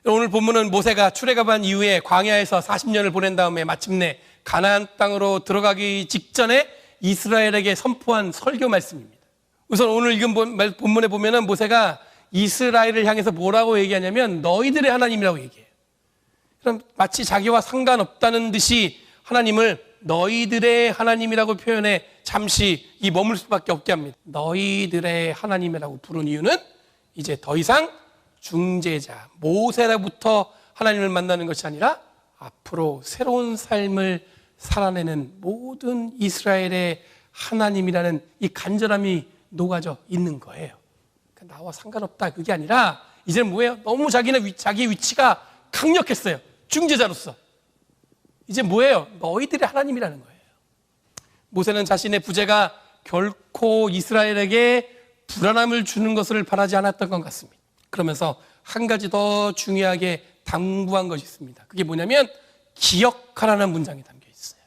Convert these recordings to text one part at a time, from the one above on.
오늘 본문은 모세가 출애굽한 이후에 광야에서 40년을 보낸 다음에 마침내 가나안 땅으로 들어가기 직전에 이스라엘에게 선포한 설교 말씀입니다. 우선 오늘 읽은 본문에 보면은 모세가 이스라엘을 향해서 뭐라고 얘기하냐면 너희들의 하나님이라고 얘기해요. 그럼 마치 자기와 상관없다는 듯이 하나님을 너희들의 하나님이라고 표현해 잠시 이 머물 수밖에 없게 합니다. 너희들의 하나님이라고 부른 이유는 이제 더 이상 중재자 모세로부터 하나님을 만나는 것이 아니라 앞으로 새로운 삶을 살아내는 모든 이스라엘의 하나님이라는 이 간절함이 녹아져 있는 거예요. 그러니까 나와 상관없다 그게 아니라 이제는 뭐예요? 너무 자기 위치가 강력했어요. 중재자로서. 이제 뭐예요? 너희들의 하나님이라는 거예요. 모세는 자신의 부재가 결코 이스라엘에게 불안함을 주는 것을 바라지 않았던 것 같습니다. 그러면서 한 가지 더 중요하게 당부한 것이 있습니다. 그게 뭐냐면 기억하라는 문장이 담겨 있어요.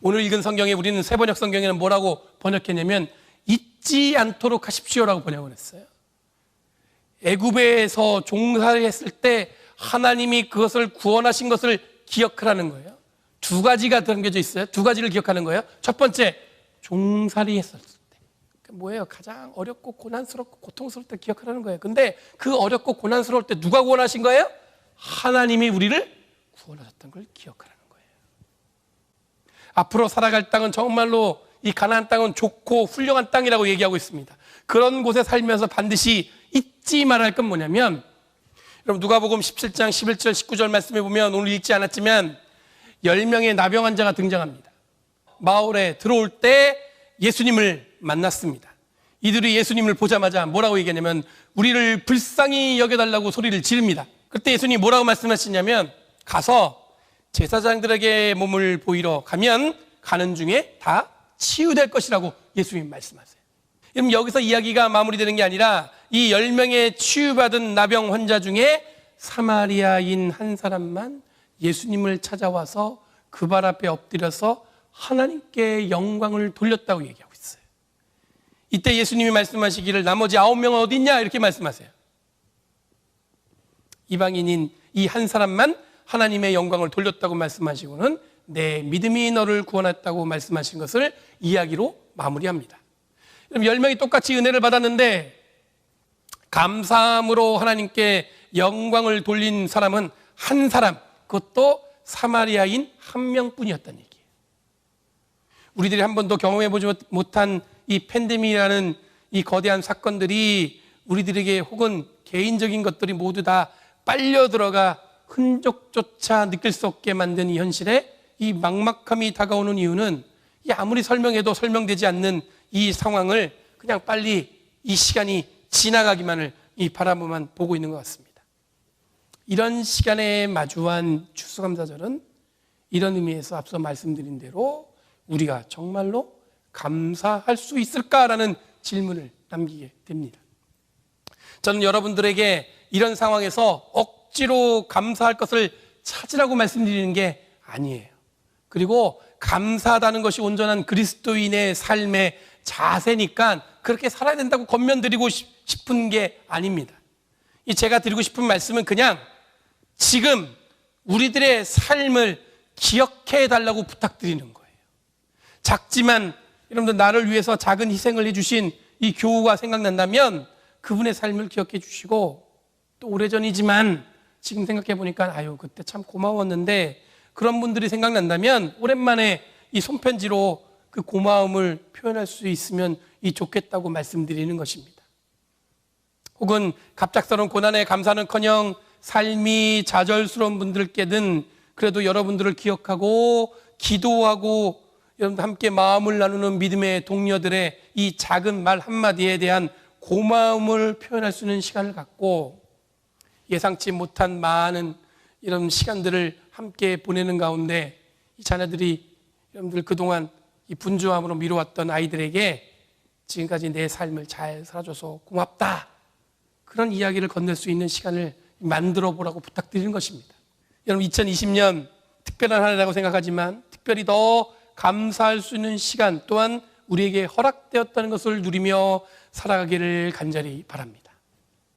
오늘 읽은 성경에 우리는 새번역 성경에는 뭐라고 번역했냐면 잊지 않도록 하십시오라고 번역을 했어요. 애굽에서 종살이 했을 때 하나님이 그것을 구원하신 것을 기억하라는 거예요. 두 가지가 담겨져 있어요. 두 가지를 기억하는 거예요. 첫 번째, 종살이 했을 때. 뭐예요? 가장 어렵고 고난스럽고 고통스러울 때 기억하라는 거예요. 근데 그 어렵고 고난스러울 때 누가 구원하신 거예요? 하나님이 우리를 구원하셨던 걸 기억하라는 거예요. 앞으로 살아갈 땅은 정말로 이 가나안 땅은 좋고 훌륭한 땅이라고 얘기하고 있습니다. 그런 곳에 살면서 반드시 잊지 말아야 할 건 뭐냐면, 여러분 누가복음 17장 11절 19절 말씀에 보면 오늘 읽지 않았지만 10명의 나병 환자가 등장합니다. 마을에 들어올 때 예수님을 만났습니다. 이들이 예수님을 보자마자 뭐라고 얘기하냐면 우리를 불쌍히 여겨달라고 소리를 지릅니다. 그때 예수님이 뭐라고 말씀하시냐면 가서 제사장들에게 몸을 보이러 가면 가는 중에 다 치유될 것이라고 예수님이 말씀하세요. 그럼 여기서 이야기가 마무리되는 게 아니라 이 10명의 치유받은 나병 환자 중에 사마리아인 한 사람만 예수님을 찾아와서 그 발 앞에 엎드려서 하나님께 영광을 돌렸다고 얘기하고 있어요. 이때 예수님이 말씀하시기를 나머지 9명은 어디 있냐 이렇게 말씀하세요. 이방인인 이 한 사람만 하나님의 영광을 돌렸다고 말씀하시고는 내 믿음이 너를 구원했다고 말씀하신 것을 이야기로 마무리합니다. 그럼 10명이 똑같이 은혜를 받았는데 감사함으로 하나님께 영광을 돌린 사람은 한 사람, 그것도 사마리아인 한 명뿐이었다는 얘기예요. 우리들이 한 번도 경험해보지 못한 이 팬데믹이라는 이 거대한 사건들이 우리들에게 혹은 개인적인 것들이 모두 다 빨려 들어가 흔적조차 느낄 수 없게 만든 이 현실에 이 막막함이 다가오는 이유는 이 아무리 설명해도 설명되지 않는 이 상황을 그냥 빨리 이 시간이 지나가기만을 이 바라보만 보고 있는 것 같습니다. 이런 시간에 마주한 추수감사절은 이런 의미에서 앞서 말씀드린 대로 우리가 정말로 감사할 수 있을까라는 질문을 남기게 됩니다. 저는 여러분들에게 이런 상황에서 억지로 감사할 것을 찾으라고 말씀드리는 게 아니에요. 그리고 감사하다는 것이 온전한 그리스도인의 삶의 자세니까 그렇게 살아야 된다고 권면드리고 싶은 게 아닙니다. 제가 드리고 싶은 말씀은 그냥 지금 우리들의 삶을 기억해 달라고 부탁드리는 거예요. 작지만 여러분들 나를 위해서 작은 희생을 해주신 이 교우가 생각난다면 그분의 삶을 기억해 주시고, 또 오래전이지만 지금 생각해 보니까 아유 그때 참 고마웠는데 그런 분들이 생각난다면 오랜만에 이 손편지로 그 고마움을 표현할 수 있으면 좋겠다고 말씀드리는 것입니다. 혹은 갑작스러운 고난에 감사는커녕 삶이 좌절스러운 분들께는 그래도 여러분들을 기억하고 기도하고 여러분들 함께 마음을 나누는 믿음의 동료들의 이 작은 말 한마디에 대한 고마움을 표현할 수 있는 시간을 갖고 예상치 못한 많은 이런 시간들을 함께 보내는 가운데 이 자녀들이 여러분들 그동안 이 분주함으로 미뤄왔던 아이들에게 지금까지 내 삶을 잘 살아줘서 고맙다, 그런 이야기를 건넬 수 있는 시간을 만들어 보라고 부탁드리는 것입니다. 여러분 2020년 특별한 한 해라고 생각하지만 특별히 더 감사할 수 있는 시간 또한 우리에게 허락되었다는 것을 누리며 살아가기를 간절히 바랍니다.